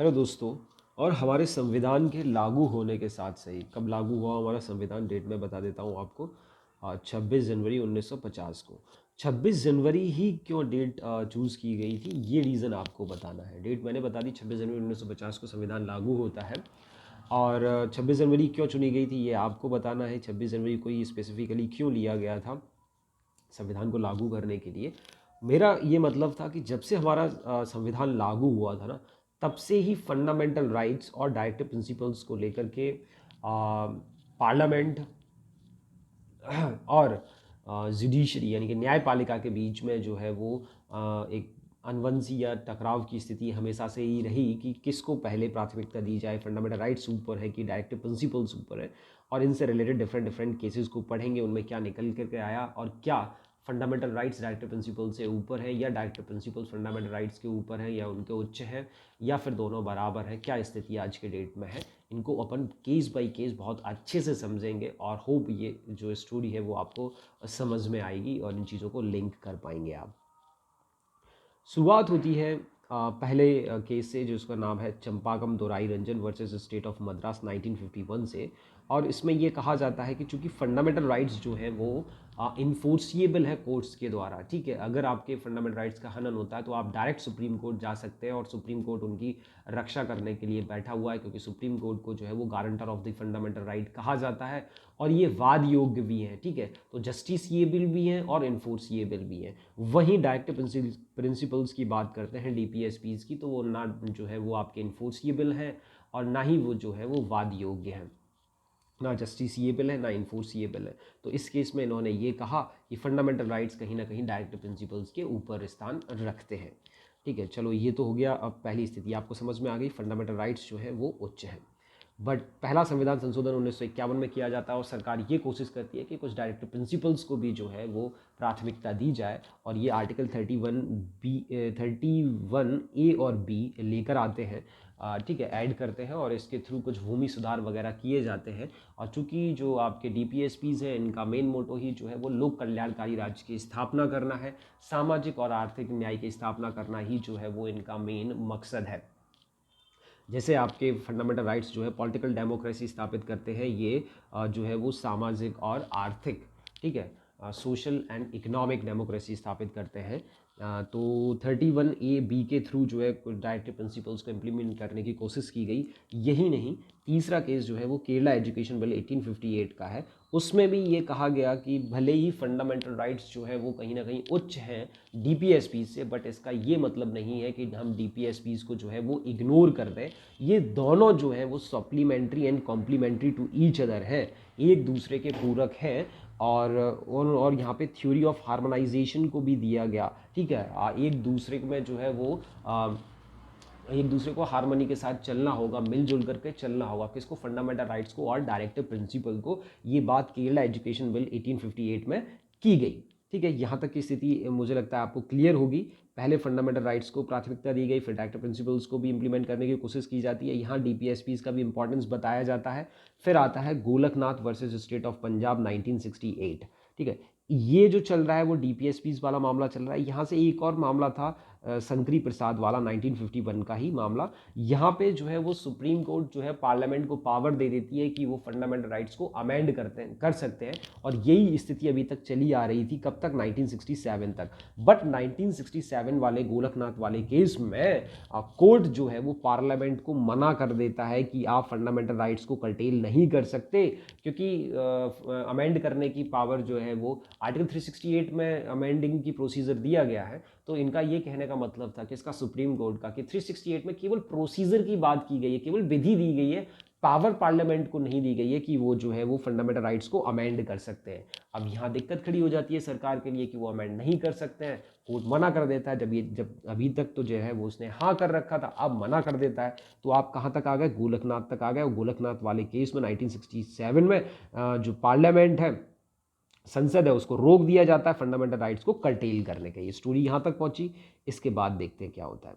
Hello दोस्तों। और हमारे संविधान के लागू होने के साथ सही कब लागू हुआ हमारा संविधान, डेट में बता देता हूँ आपको। 26 जनवरी 1950 को। 26 जनवरी ही क्यों डेट चूज़ की गई थी, ये रीज़न आपको बताना है। डेट मैंने बता दी, 26 जनवरी 1950 को संविधान लागू होता है। और 26 जनवरी क्यों चुनी गई थी ये आपको बताना है। 26 जनवरी को ही स्पेसिफिकली क्यों लिया गया था संविधान को लागू करने के लिए। मेरा ये मतलब था कि जब से हमारा संविधान लागू हुआ था ना, तब से ही फंडामेंटल राइट्स और डायरेक्टिव प्रिंसिपल्स को लेकर के पार्लियामेंट और जुडिशरी यानी कि न्यायपालिका के बीच में जो है वो एक अनबंसी या टकराव की स्थिति हमेशा से ही रही कि किसको पहले प्राथमिकता दी जाए। फंडामेंटल राइट्स ऊपर है कि डायरेक्टिव प्रिंसिपल्स ऊपर है, और इनसे रिलेटेड डिफरेंट डिफरेंट केसेस को पढ़ेंगे, उनमें क्या निकल करके आया और क्या फंडामेंटल राइट्स डायरेक्टिव प्रिंसिपल से ऊपर है या डायरेक्टिव प्रिंसिपल्स फंडामेंटल राइट्स के ऊपर है या उनके उच्च है या फिर दोनों बराबर है, क्या स्थिति आज के डेट में है। इनको अपन केस बाय केस बहुत अच्छे से समझेंगे और होप ये जो स्टोरी है वो आपको समझ में आएगी और इन चीज़ों को लिंक कर पाएंगे आप। शुरुआत होती है पहले केस से, जिसका नाम है Champakam Dorairajan versus state of Madras 1951 से। और इसमें ये कहा जाता है कि चूंकि फंडामेंटल राइट्स जो है वो इन्फोर्सिएबल है कोर्ट्स के द्वारा। ठीक है, अगर आपके फंडामेंटल राइट्स का हनन होता है तो आप डायरेक्ट सुप्रीम कोर्ट जा सकते हैं और सुप्रीम कोर्ट उनकी रक्षा करने के लिए बैठा हुआ है, क्योंकि सुप्रीम कोर्ट को जो है वो guarantor of the fundamental right कहा जाता है और ये वाद योग्य भी हैं। ठीक है, तो जस्टिसिएबल भी हैं और इन्फोर्सिएबल भी हैं। वहीं डायरेक्टिव प्रिंसिपल्स की बात करते हैं डीपीएसपीज की, तो वो ना जो है वो आपके इन्फोर्सिएबल हैं और ना ही वो जो है वो वाद योग्य हैं, ना जस्टिसिएबल है ना इन्फोर्सिएबल है। तो इस केस में इन्होंने ये कहा कि फंडामेंटल राइट्स कहीं ना कहीं डायरेक्टिव प्रिंसिपल्स के ऊपर स्थान रखते हैं। ठीक है, चलो ये तो हो गया। अब पहली स्थिति आपको समझ में आ गई, फंडामेंटल राइट्स जो है वो उच्च है। बट पहला संविधान संशोधन 1951 में किया जाता है और सरकार ये कोशिश करती है कि कुछ डायरेक्टिव प्रिंसिपल्स को भी जो है वो प्राथमिकता दी जाए, और ये आर्टिकल 31A और बी लेकर आते हैं। ठीक है, ऐड करते हैं और इसके थ्रू कुछ भूमि सुधार वगैरह किए जाते हैं। और चूंकि जो आपके डीपीएसपीज हैं, इनका मेन मोटो ही जो है वो लोक कल्याणकारी राज्य की स्थापना करना है, सामाजिक और आर्थिक न्याय की स्थापना करना ही जो है वो इनका मेन मकसद है। जैसे आपके फंडामेंटल राइट्स जो है पॉलिटिकल डेमोक्रेसी स्थापित करते हैं, ये जो है वो सामाजिक और आर्थिक, ठीक है, सोशल एंड इकोनॉमिक डेमोक्रेसी स्थापित करते हैं। तो 31A/B के थ्रू जो है कुछ डायरेक्टिव प्रिंसिपल्स को इम्प्लीमेंट करने की कोशिश की गई। यही नहीं, तीसरा केस जो है वो केरला एजुकेशन बिल 1858 का है। उसमें भी ये कहा गया कि भले ही फंडामेंटल राइट्स जो है वो कहीं ना कहीं उच्च हैं डीपीएसपी से, बट इसका ये मतलब नहीं है कि हम डीपीएसपी को जो है वो इग्नोर कर दें। ये दोनों जो है वो supplementary and complementary to each other है, एक दूसरे के पूरक हैं। और यहाँ पे थ्योरी ऑफ हार्मोनाइजेशन को भी दिया गया। ठीक है, एक दूसरे में जो है वो एक दूसरे को हार्मनी के साथ चलना होगा, मिलजुल करके चलना होगा, किसको, फंडामेंटल राइट्स को और डायरेक्टिव प्रिंसिपल को। ये बात केरला एजुकेशन बिल 1858 में की गई। ठीक है, यहाँ तक की स्थिति मुझे लगता है आपको क्लियर होगी। पहले फंडामेंटल राइट्स को प्राथमिकता दी गई, फिर डायरेक्टिव प्रिंसिपल्स को भी इंप्लीमेंट करने की कोशिश की जाती है। यहाँ डीपीएसपीज का भी इंपॉर्टेंस बताया जाता है। फिर आता है Golaknath versus state of Punjab 1968। ठीक है, ये जो चल रहा है वो डीपीएसपीज वाला मामला चल रहा है। यहाँ से एक और मामला था संकरी प्रसाद वाला 1951 का ही मामला। यहाँ पे जो है वो सुप्रीम कोर्ट जो है पार्लियामेंट को पावर दे देती है कि वो फंडामेंटल राइट्स को अमेंड कर सकते हैं, और यही स्थिति अभी तक चली आ रही थी। कब तक? 1967 तक। बट 1967 वाले गोलकनाथ वाले केस में कोर्ट जो है वो पार्लियामेंट को मना कर देता है कि आप फंडामेंटल राइट्स को कर्टेल नहीं कर सकते, क्योंकि अमेंड करने की पावर जो है वो आर्टिकल 368 में अमेंडिंग की प्रोसीजर दिया गया है। तो इनका ये कहने का मतलब था कि इसका सुप्रीम कोर्ट का कि 368 में केवल प्रोसीजर की बात की गई है, केवल विधि दी गई है, पावर पार्लियामेंट को नहीं दी गई है कि वो जो है वो फंडामेंटल राइट्स को अमेंड कर सकते हैं। अब यहाँ दिक्कत खड़ी हो जाती है सरकार के लिए कि वो अमेंड नहीं कर सकते हैं, कोर्ट मना कर देता है। जब अभी तक तो जो है वो उसने हाँ कर रखा था, अब मना कर देता है। तो आप कहाँ तक आ गए? गोलकनाथ तक आ गए। और गोलकनाथ वाले केस में 1967 में जो पार्लियामेंट है, संसद है, उसको रोक दिया जाता है फंडामेंटल राइट्स को कर्टेल करने के। ये स्टोरी यहाँ तक पहुंची। इसके बाद देखते हैं क्या होता है।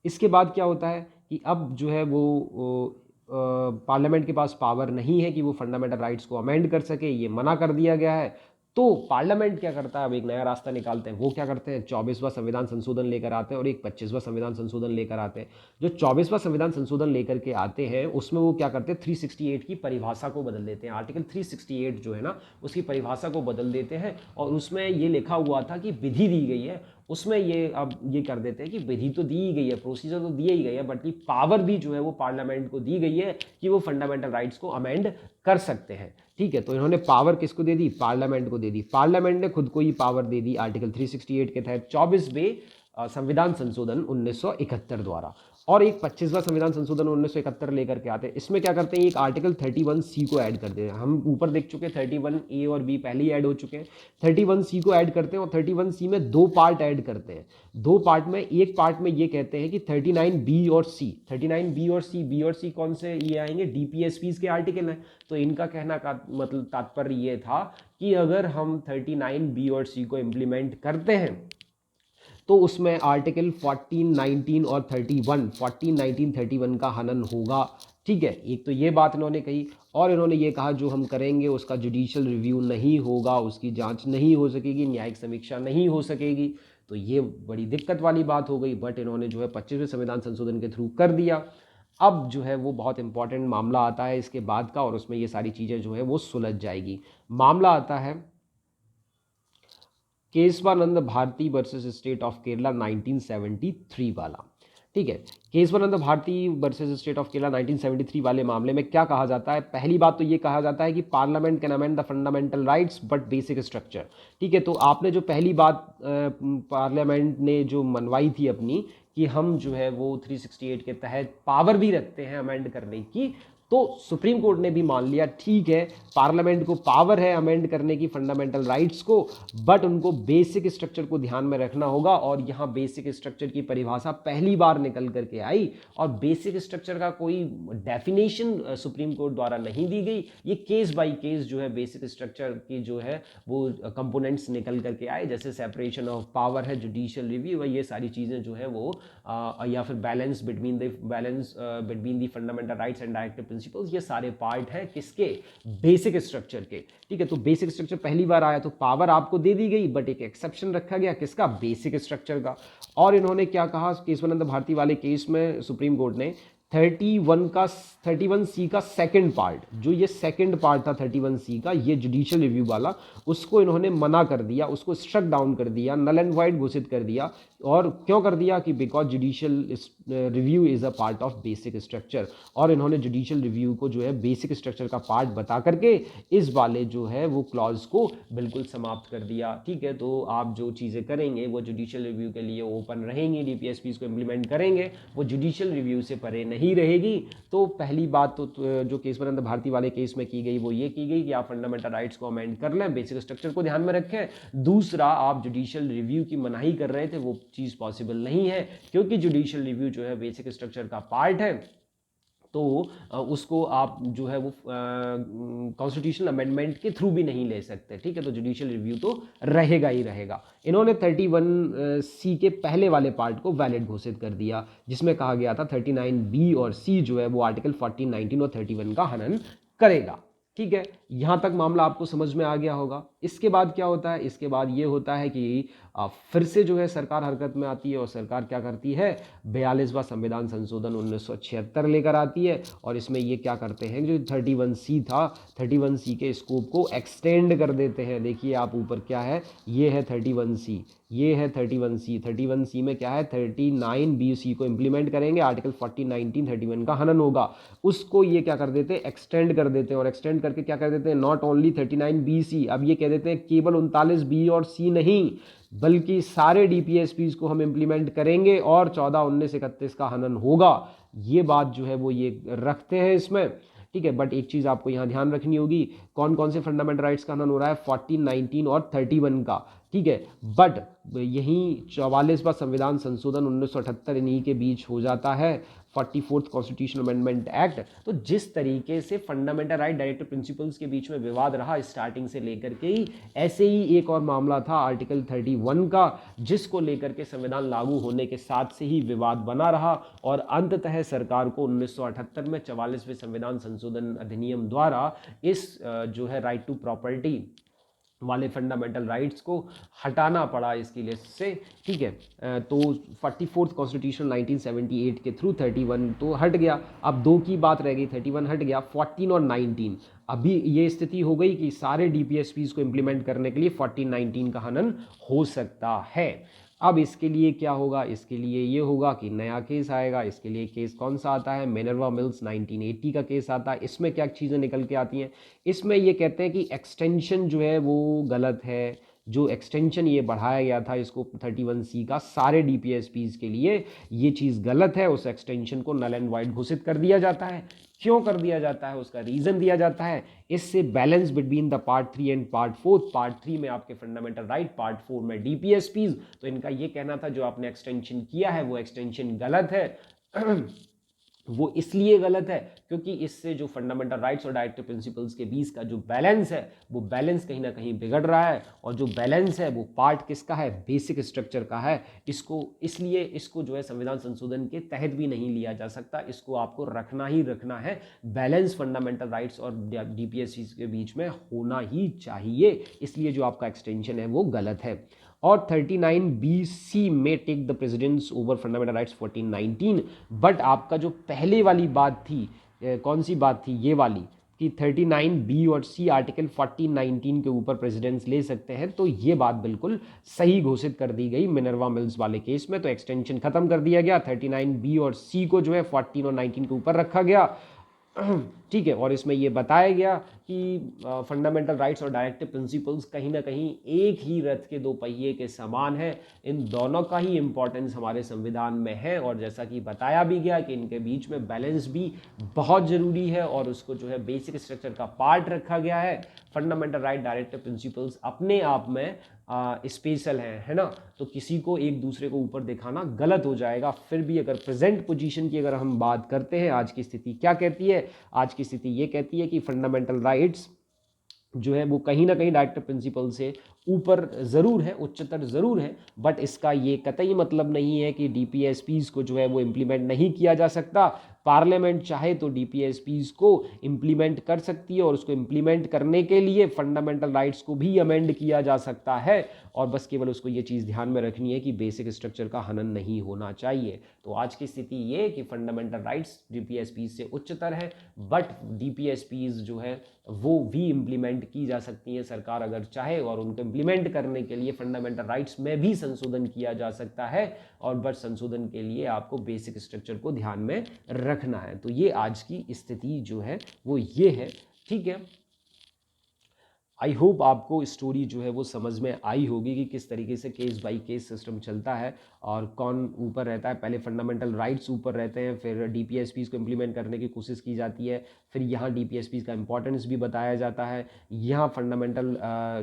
इसके बाद क्या होता है कि अब जो है वो पार्लियामेंट के पास पावर नहीं है कि वो फंडामेंटल राइट्स को अमेंड कर सके, ये मना कर दिया गया है। तो पार्लियामेंट क्या करता है, अब एक नया रास्ता निकालते हैं। वो क्या करते हैं, 24वां संविधान संशोधन लेकर आते हैं और एक 25वां संविधान संशोधन लेकर आते हैं। जो 24वां संविधान संशोधन लेकर के आते हैं उसमें वो क्या करते हैं, 368 की परिभाषा को बदल देते हैं। आर्टिकल 368 जो है ना, उसकी परिभाषा को बदल देते हैं और उसमें ये लिखा हुआ था कि विधि दी गई है, उसमें ये अब ये कर देते हैं कि विधि तो दी ही गई है, प्रोसीजर तो दिया ही गई है, बट ये पावर भी जो है वो पार्लियामेंट को दी गई है कि वो फंडामेंटल राइट्स को अमेंड कर सकते हैं। ठीक है, तो इन्होंने पावर किसको दे दी, पार्लियामेंट को दे दी। पार्लियामेंट ने खुद को ही पावर दे दी आर्टिकल 368 के तहत 24वें संविधान संशोधन 1971 द्वारा। और एक 25वां संविधान संशोधन 1971 लेकर के आते हैं। इसमें क्या करते हैं, एक आर्टिकल 31C को ऐड कर देते हैं। हम ऊपर देख चुके हैं 31A और B पहले ही ऐड हो चुके हैं, 31C को ऐड करते हैं और 31C में 2 पार्ट ऐड करते हैं। 2 पार्ट में, एक पार्ट में ये कहते हैं कि 39B और C, 39B और C, B और C कौन से ये आएंगे, DPSPs के आर्टिकल हैं। तो इनका कहना का मतलब तात्पर्य ये था कि अगर हम 39B और C को इम्प्लीमेंट करते हैं तो उसमें आर्टिकल 14, 19 और 31, 14, 19, 31 का हनन होगा। ठीक है, एक तो ये बात इन्होंने कही और इन्होंने ये कहा जो हम करेंगे उसका जुडिशियल रिव्यू नहीं होगा, उसकी जांच नहीं हो सकेगी, न्यायिक समीक्षा नहीं हो सकेगी। तो ये बड़ी दिक्कत वाली बात हो गई, बट इन्होंने जो है 25वें संविधान संशोधन के थ्रू कर दिया। अब जो है वो बहुत इंपॉर्टेंट मामला आता है इसके बाद का और उसमें ये सारी चीज़ें जो है वो सुलझ जाएगी। मामला आता है Kesavananda Bharati versus state of Kerala 1973 वाला। ठीक है, Kesavananda Bharati versus state of Kerala 1973 वाले मामले में क्या कहा जाता है, पहली बात तो ये कहा जाता है कि parliament can amend the fundamental rights but basic structure. ठीक है, तो आपने जो पहली बात पार्लियामेंट ने जो मनवाई थी अपनी कि हम जो है वो 368 के तहत पावर भी रखते हैं अमेंड करने की, तो सुप्रीम कोर्ट ने भी मान लिया ठीक है पार्लियामेंट को पावर है अमेंड करने की फंडामेंटल राइट्स को, बट उनको बेसिक स्ट्रक्चर को ध्यान में रखना होगा। और यहाँ बेसिक स्ट्रक्चर की परिभाषा पहली बार निकल करके आई और बेसिक स्ट्रक्चर का कोई डेफिनेशन सुप्रीम कोर्ट द्वारा नहीं दी गई। ये केस बाय केस जो है बेसिक स्ट्रक्चर की जो है वो कंपोनेंट्स निकल करके आए, जैसे सेपरेशन ऑफ पावर है, जुडिशियल रिव्यू है, ये सारी चीज़ें जो है वो या फिर balance between the fundamental rights and directive principles, ये सारे पार्ट हैं किसके, बेसिक स्ट्रक्चर के। ठीक है, तो बेसिक स्ट्रक्चर पहली बार आया तो पावर आपको दे दी गई, बट एक एक्सेप्शन रखा गया किसका, बेसिक स्ट्रक्चर का। और इन्होंने क्या कहा केशवानंद भारती वाले केस में सुप्रीम कोर्ट ने 31C का सेकंड पार्ट, जो ये सेकंड पार्ट था 31C का, ये जुडिशियल रिव्यू वाला, उसको इन्होंने मना कर दिया, उसको स्ट्रक डाउन कर दिया, नल एंड वाइड घोषित कर दिया। और क्यों कर दिया कि because judicial review is a part of basic structure. और इन्होंने जुडिशियल रिव्यू को जो है बेसिक स्ट्रक्चर का पार्ट बता करके इस वाले जो है वो क्लॉज को बिल्कुल समाप्त कर दिया। ठीक है, तो आप जो चीज़ें करेंगे वो जुडिशियल रिव्यू के लिए ओपन रहेंगी, DPSPs को इम्प्लीमेंट करेंगे, वो जुडिशियल रिव्यू से परे नहीं रहेगी। तो पहली बात तो जो केशवानंद भारती वाले केस में की गई वो ये की गई कि आप फंडामेंटल राइट्स को अमेंड कर लें, बेसिक स्ट्रक्चर को ध्यान में रखें। दूसरा, आप जुडिशियल रिव्यू की मनाही कर रहे थे, वो चीज़ पॉसिबल नहीं है क्योंकि जुडिशियल रिव्यू जो है बेसिक स्ट्रक्चर का पार्ट है, तो उसको आप जो है वो कॉन्स्टिट्यूशनल अमेंडमेंट के थ्रू भी नहीं ले सकते। ठीक है, तो जुडिशियल रिव्यू तो रहेगा ही रहेगा। इन्होंने 31C के पहले वाले पार्ट को वैलिड घोषित कर दिया, जिसमें कहा गया था 39B और C जो है वो आर्टिकल 14, 19 और 31 का हनन करेगा। ठीक है, यहाँ तक मामला आपको समझ में आ गया होगा। इसके बाद क्या होता है, इसके बाद ये होता है कि फिर से जो है सरकार हरकत में आती है और सरकार क्या करती है, 42वां संविधान संशोधन 1976 लेकर आती है। और इसमें ये क्या करते हैं, जो 31C था, 31C के स्कोप को एक्सटेंड कर देते हैं। देखिए आप ऊपर क्या है, ये है 31C, ये है 31C। 31C में क्या है, 39BC को इम्प्लीमेंट करेंगे, आर्टिकल 14, 19, 31 का हनन होगा। उसको ये क्या कर देते हैं, एक्सटेंड कर देते हैं। और एक्सटेंड करके क्या कर देते हैं, नॉट ओनली 39BC, अब ये कह देते हैं केवल 39B और C नहीं, बल्कि सारे DPSPs को हम इम्प्लीमेंट करेंगे और 14, 19, 31 का हनन होगा। ये बात जो है वो ये रखते हैं इसमें। ठीक है, बट एक चीज़ आपको यहाँ ध्यान रखनी होगी, कौन कौन से फंडामेंटल राइट्स का हनन हो रहा है, 14, 19 और 31 का। ठीक है, बट यहीं 44वां संविधान संशोधन 1978 इन्हीं के बीच हो जाता है, 44th कॉन्स्टिट्यूशनल अमेंडमेंट एक्ट। तो जिस तरीके से फंडामेंटल राइट डायरेक्टिव प्रिंसिपल्स के बीच में विवाद रहा स्टार्टिंग से लेकर के ही, ऐसे ही एक और मामला था आर्टिकल 31 का, जिसको लेकर के संविधान लागू होने के साथ से ही विवाद बना रहा और अंततः सरकार को 1978 में 44वें संविधान संशोधन अधिनियम द्वारा इस जो है राइट टू प्रॉपर्टी वाले फंडामेंटल राइट्स को हटाना पड़ा इसकी लिस्ट से, ठीक है। तो 44th कॉन्स्टिट्यूशन 1978 के थ्रू 31 तो हट गया, अब 2 की बात रह गई, 31 हट गया, 14 और 19 अभी ये स्थिति हो गई कि सारे डीपीएसपीज को इंप्लीमेंट करने के लिए 14-19 का हनन हो सकता है। अब इसके लिए क्या होगा, इसके लिए ये होगा कि नया केस आएगा। इसके लिए केस कौन सा आता है, मिनर्वा मिल्स 1980 का केस आता है। इसमें क्या चीज़ें निकल के आती हैं, इसमें ये कहते हैं कि एक्सटेंशन जो है वो गलत है, जो एक्सटेंशन ये बढ़ाया गया था इसको 31C का सारे डीपीएसपीज के लिए, ये चीज़ गलत है। उस एक्सटेंशन को नल एंड वाइड घोषित कर दिया जाता है। क्यों कर दिया जाता है, उसका रीज़न दिया जाता है, इससे balance between the part 3 and part 4। Part 3 में आपके फंडामेंटल राइट, पार्ट 4 में डीपीएसपीज। तो इनका ये कहना था जो आपने एक्सटेंशन किया है वो एक्सटेंशन गलत है। वो इसलिए गलत है क्योंकि इससे जो फंडामेंटल राइट्स और डायरेक्टिव प्रिंसिपल्स के बीच का जो बैलेंस है वो बैलेंस कहीं ना कहीं बिगड़ रहा है, और जो बैलेंस है वो पार्ट किसका है, बेसिक स्ट्रक्चर का है। इसलिए इसको जो है संविधान संशोधन के तहत भी नहीं लिया जा सकता, इसको आपको रखना ही रखना है। बैलेंस फंडामेंटल राइट्स और डीपीएससी के बीच में होना ही चाहिए, इसलिए जो आपका एक्सटेंशन है वो गलत है। और 39BC में take the precedence over fundamental rights 1419। But आपका जो पहले वाली बात थी, कौन सी बात थी, ये वाली कि 39B और C आर्टिकल 1419 के ऊपर प्रेसिडेंस ले सकते हैं, तो ये बात बिल्कुल सही घोषित कर दी गई मिनर्वा मिल्स वाले केस में। तो एक्सटेंशन खत्म कर दिया गया, 39B और C को जो है 14 और 19 के ऊपर रखा गया, ठीक है। और इसमें यह बताया गया कि फंडामेंटल राइट्स और डायरेक्टिव प्रिंसिपल्स कहीं ना कहीं एक ही रथ के दो पहिए के समान है, इन दोनों का ही इंपॉर्टेंस हमारे संविधान में है। और जैसा कि बताया भी गया कि इनके बीच में बैलेंस भी बहुत ज़रूरी है, और उसको जो है बेसिक स्ट्रक्चर का पार्ट रखा गया है। फंडामेंटल राइट, डायरेक्टिव प्रिंसिपल्स अपने आप में स्पेशल है ना, तो किसी को एक दूसरे को ऊपर दिखाना गलत हो जाएगा। फिर भी अगर प्रेजेंट पोजीशन की अगर हम बात करते हैं, आज की स्थिति क्या कहती है, आज की स्थिति ये कहती है कि फंडामेंटल राइट्स जो है वो कहीं ना कहीं डायरेक्टिव प्रिंसिपल से ऊपर ज़रूर है, उच्चतर ज़रूर है, बट इसका ये कतई मतलब नहीं है कि डीपीएसपीज़ को जो है वो इम्प्लीमेंट नहीं किया जा सकता। पार्लियामेंट चाहे तो डीपीएसपीज़ को इम्प्लीमेंट कर सकती है, और उसको इम्प्लीमेंट करने के लिए फंडामेंटल राइट्स को भी अमेंड किया जा सकता है, और बस केवल उसको ये चीज़ ध्यान में रखनी है कि बेसिक स्ट्रक्चर का हनन नहीं होना चाहिए। तो आज की स्थिति ये कि फंडामेंटल राइट्स डीपीएसपीज़ से उच्चतर है, बट डीपीएसपीज़ जो है वो भी इम्प्लीमेंट की जा सकती हैं, सरकार अगर चाहे, और उनको इम्प्लीमेंट करने के लिए फंडामेंटल राइट्स में भी संशोधन किया जा सकता है, और बस संशोधन के लिए आपको बेसिक स्ट्रक्चर को ध्यान में रखना है। तो ये आज की स्थिति जो है वो ये है, ठीक है। आई होप आपको स्टोरी जो है वो समझ में आई होगी कि किस तरीके से केस बाई केस सिस्टम चलता है, और कौन ऊपर रहता है। पहले फंडामेंटल राइट्स ऊपर रहते हैं, फिर डीपीएसपीज़ को इम्प्लीमेंट करने की कोशिश की जाती है, फिर यहाँ डीपीएसपीज़ का इंपॉर्टेंस भी बताया जाता है। यहाँ फंडामेंटल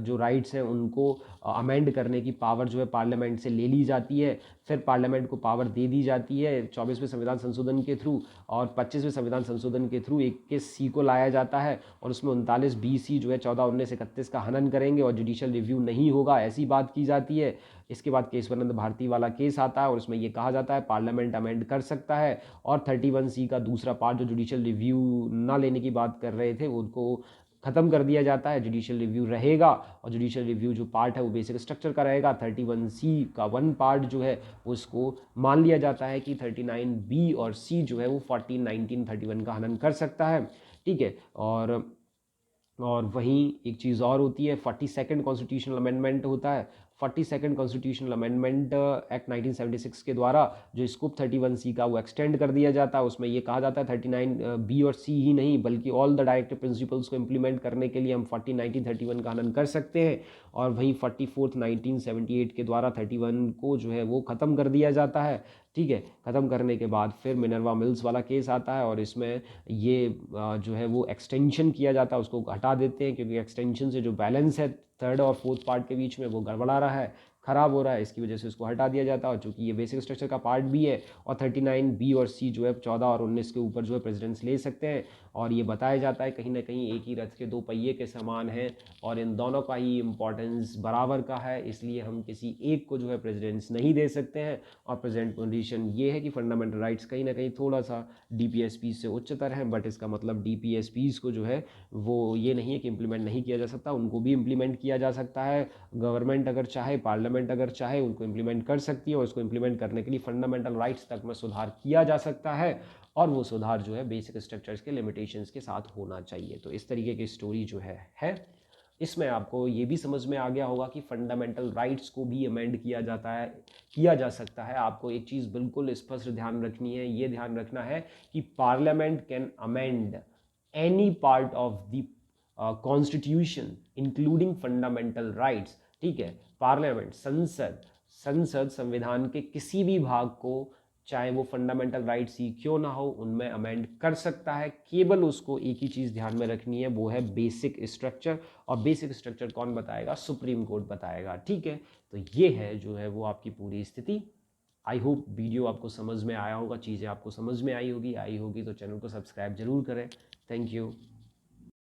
जो राइट्स हैं उनको अमेंड करने की पावर जो है पार्लियामेंट से ले ली जाती है, फिर पार्लियामेंट को पावर दे दी जाती है 24वें संविधान संशोधन के थ्रू, और 25वें संविधान संशोधन के थ्रू 21C को लाया जाता है, और उसमें 39BC जो है 14-19-31 का हनन करेंगे, और जुडिशियल रिव्यू नहीं होगा, ऐसी बात की जाती है। इसके बाद केशवानंद भारती वाला केस आता है, और उसमें ये कहा जाता है पार्लियामेंट अमेंड कर सकता है, और 31C का दूसरा पार्ट जो जुडिशियल रिव्यू ना लेने की बात कर रहे थे उनको खत्म कर दिया जाता है, जुडिशियल रिव्यू रहेगा, और जुडिशियल रिव्यू जो पार्ट है वो बेसिक स्ट्रक्चर का रहेगा। 31C का वन पार्ट जो है उसको मान लिया जाता है कि 39B और C जो है वो 14, 19, 31 का हनन कर सकता है, ठीक है। और वहीं एक चीज़ और होती है, 42nd कॉन्स्टिट्यूशनल अमेंडमेंट होता है। 42nd कॉन्स्टिट्यूशनल अमेंडमेंट एक्ट 1976 के द्वारा जो स्कोप 31C का वो एक्सटेंड कर दिया जाता है। उसमें ये कहा जाता है 39B और C ही नहीं बल्कि ऑल द डायरेक्टिव प्रिंसिपल्स को इम्प्लीमेंट करने के लिए हम 40, 19, 31 का हनन कर सकते हैं। और वहीं 44th 1978 के द्वारा 31 को जो है वो ख़त्म कर दिया जाता है, ठीक है। ख़त्म करने के बाद फिर मिनर्वा मिल्स वाला केस आता है, और इसमें ये जो है वो एक्सटेंशन किया जाता है, उसको हटा देते हैं, क्योंकि एक्सटेंशन से जो बैलेंस है थर्ड और फोर्थ पार्ट के बीच में वो गड़बड़ा रहा है, ख़राब हो रहा है, इसकी वजह से उसको हटा दिया जाता है। और चूँकि ये बेसिक स्ट्रक्चर का पार्ट भी है और 39 बी और सी जो है 14 और 19 के ऊपर जो है प्रेसिडेंट्स ले सकते हैं। और ये बताया जाता है कहीं ना कहीं एक ही रथ के दो पहिए के समान है और इन दोनों का ही इम्पोर्टेंस बराबर का है, इसलिए हम किसी एक को जो है प्रेसिडेंट्स नहीं दे सकते हैं। और प्रेजेंट कंडीशन ये है कि फंडामेंटल राइट्स कहीं ना कहीं थोड़ा सा डीपीएसपी से उच्चतर है, बट इसका मतलब डीपीएसपीज को जो है वो ये नहीं है कि इम्प्लीमेंट नहीं किया जा सकता, उनको भी इम्प्लीमेंट किया जा सकता है। गवर्नमेंट अगर चाहे, पार्लियामेंट अगर चाहे, उनको इम्प्लीमेंट कर सकती है और उसको इम्प्लीमेंट करने के लिए फंडामेंटल राइट्स तक में सुधार किया जा सकता है। और वो सुधार जो है बेसिक स्ट्रक्चर्स के लिमिटेशंस के साथ होना चाहिए। तो इस तरीके की स्टोरी जो है इसमें आपको ये भी समझ में आ गया होगा कि फंडामेंटल राइट्स को भी अमेंड किया जाता है, किया जा सकता है। आपको एक चीज़ बिल्कुल स्पष्ट ध्यान रखनी है, ये ध्यान रखना है कि parliament can amend any part of the constitution including fundamental rights. ठीक है, पार्लियामेंट, संसद संविधान के किसी भी भाग को, चाहे वो फंडामेंटल राइट्स ही क्यों ना हो, उनमें अमेंड कर सकता है। केवल उसको एक ही चीज़ ध्यान में रखनी है, वो है बेसिक स्ट्रक्चर। और बेसिक स्ट्रक्चर कौन बताएगा? सुप्रीम कोर्ट बताएगा। ठीक है, तो ये है जो है वो आपकी पूरी स्थिति। आई होप वीडियो आपको समझ में आया होगा, चीज़ें आपको समझ में आई होगी तो चैनल को सब्सक्राइब जरूर करें। Thank you.